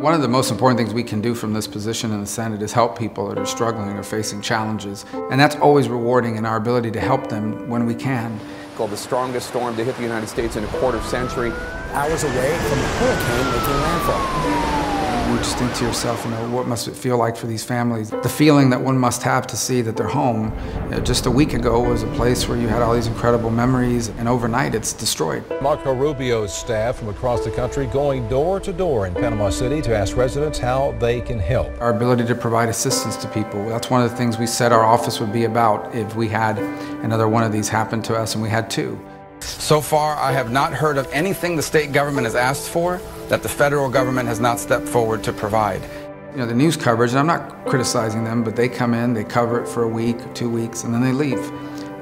One of the most important things we can do from this position in the Senate is help people that are struggling or facing challenges. And that's always rewarding in our ability to help them when we can. Called the strongest storm to hit the United States in a quarter-century. Hours away from the hurricane making landfall. You just think to yourself, what must it feel like for these families? The feeling that one must have to see that they're home. Just a week ago was a place where you had all these incredible memories, and overnight it's destroyed. Marco Rubio's staff from across the country going door to door in Panama City to ask residents how they can help. Our ability to provide assistance to people, that's one of the things we said our office would be about if we had another one of these happen to us, and we had two. So far, I have not heard of anything the state government has asked for that the federal government has not stepped forward to provide. The news coverage, and I'm not criticizing them, but they come in, they cover it for a week, 2 weeks, and then they leave.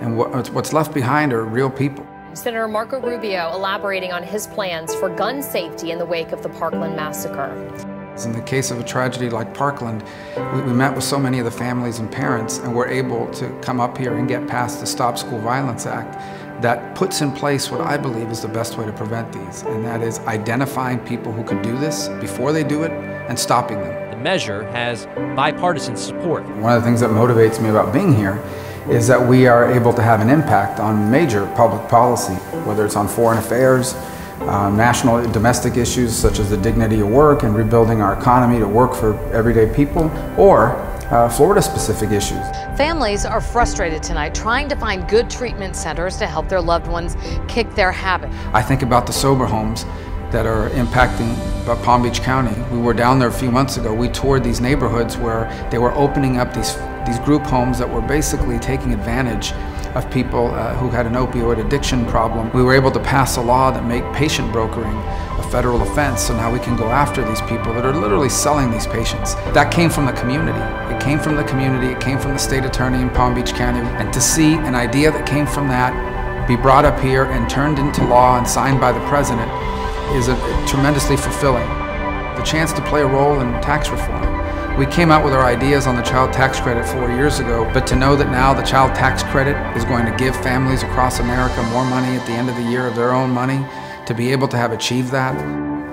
And what's left behind are real people. Senator Marco Rubio elaborating on his plans for gun safety in the wake of the Parkland massacre. In the case of a tragedy like Parkland, we met with so many of the families and parents, and we're able to come up here and get past the Stop School Violence Act that puts in place what I believe is the best way to prevent these, and that is identifying people who can do this before they do it and stopping them. The measure has bipartisan support. One of the things that motivates me about being here is that we are able to have an impact on major public policy, whether it's on foreign affairs, national and domestic issues such as the dignity of work and rebuilding our economy to work for everyday people, or Florida-specific issues. Families are frustrated tonight trying to find good treatment centers to help their loved ones kick their habit. I think about the sober homes that are impacting Palm Beach County. We were down there a few months ago. We toured these neighborhoods where they were opening up these group homes that were basically taking advantage of people who had an opioid addiction problem. We were able to pass a law that make patient brokering a federal offense, so now we can go after these people that are literally selling these patients. That came from the community. It came from the community, it came from the state attorney in Palm Beach County, and to see an idea that came from that be brought up here and turned into law and signed by the president is tremendously fulfilling. The chance to play a role in tax reform. We came out with our ideas on the child tax credit 4 years ago, but to know that now the child tax credit is going to give families across America more money at the end of the year of their own money, to be able to have achieved that.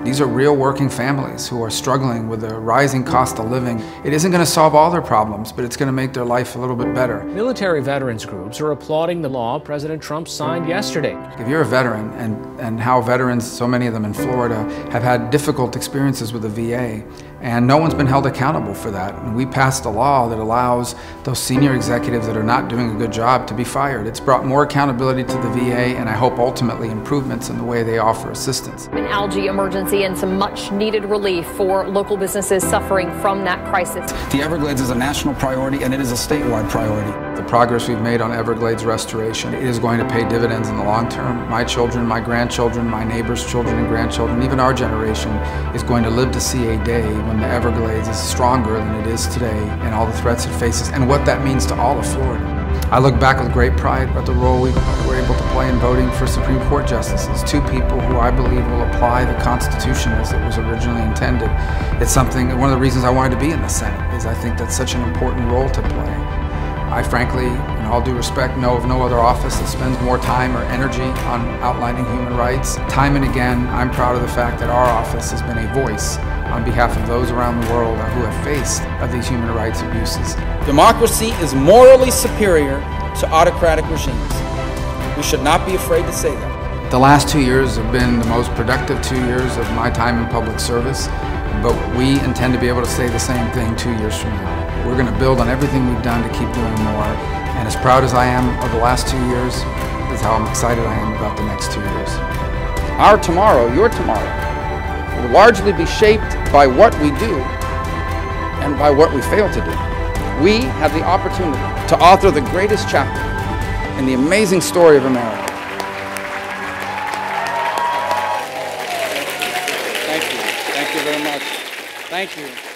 These are real working families who are struggling with the rising cost of living. It isn't going to solve all their problems, but it's going to make their life a little bit better. Military veterans groups are applauding the law President Trump signed yesterday. If you're a veteran, and how veterans, so many of them in Florida, have had difficult experiences with the VA, and no one's been held accountable for that. And we passed a law that allows those senior executives that are not doing a good job to be fired. It's brought more accountability to the VA, and I hope ultimately improvements in the way they offer assistance. An algae emergency and some much needed relief for local businesses suffering from that crisis. The Everglades is a national priority, and it is a statewide priority. The progress we've made on Everglades restoration, it is going to pay dividends in the long term. My children, my grandchildren, my neighbors' children and grandchildren, even our generation is going to live to see a day when the Everglades is stronger than it is today, and all the threats it faces, and what that means to all of Florida. I look back with great pride at the role we were able to play in voting for Supreme Court justices, two people who I believe will apply the Constitution as it was originally intended. It's something, one of the reasons I wanted to be in the Senate is I think that's such an important role to play. I frankly, in all due respect, know of no other office that spends more time or energy on outlining human rights. Time and again, I'm proud of the fact that our office has been a voice on behalf of those around the world who have faced these human rights abuses. Democracy is morally superior to autocratic regimes. We should not be afraid to say that. The last 2 years have been the most productive 2 years of my time in public service, but we intend to be able to say the same thing 2 years from now. We're going to build on everything we've done to keep doing more, and as proud as I am of the last 2 years is how excited I am about the next 2 years. Our tomorrow, your tomorrow, will largely be shaped by what we do and by what we fail to do. We have the opportunity to author the greatest chapter in the amazing story of America. Thank you. Thank you very much. Thank you.